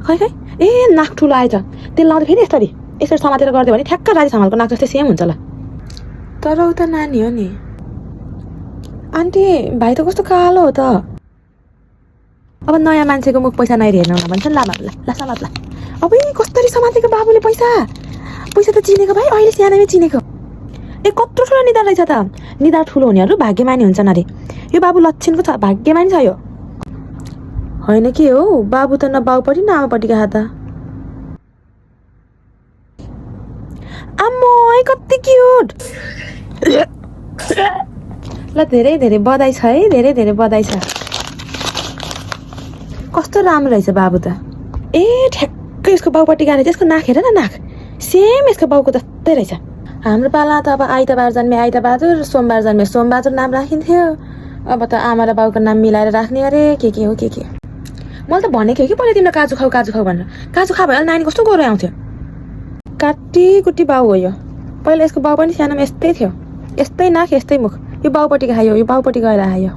खै खै ए नाक ठुलो आएछ तेल लाउँदा फेरि यसरी समातेर गरिदियो भने ठ्याक्क राजी समालको नाक जस्तै सेम हुन्छ ल तर उता नानी हो नि आन्टी भाइ त कस्तो कालो हो त अब नयाँ मान्छेको मुख पैसा नहेरी हेर्नु भन्छ नि ल समात ल अब कसरी समातेको बाबुले पैसा त चिनेको भाइ अहिले सानैमै चिनेको ए कत्रो ठुलो निधार रहेछ त निधार ठुलो हुनेहरू भाग्यमानी हुन्छन् अरे यो बाबु लक्षणको छ भाग्यमानी छ यो होइन के हो बाबु त न बाउपट्टि न आमापट्टिको हात आम्मै कति क्युट ल धेरै धेरै बधाई छ है धेरै बधाई छ कस्तो राम्रो रहेछ बाबु त ए ठ्याक्कै यसको बाउपट्टि गएर त्यसको नाक हेर न नाक सेम यसको बाउको जस्तै रहेछ हाम्रो पाला त अब आइतबार जन्मे आइतबहादुर सोमबार जन्मे सोमबहादुर नाम राखिन्थ्यो अब त आमा र बाउको नाम मिलाएर राख्ने अरे के हो मैले त भनेको हो कि पहिला तिम्रो काजु खाऊ भनेर काजु खा भयो नानी कस्तो गोरो आउँथ्यो काटी कुटी बाउ हो यो पहिला यसको बाउ पनि सानोमा यस्तै थियो यस्तै नाक यस्तै मुख यो बाउपट्टि खायो यो बाउपट्टि गएर आयो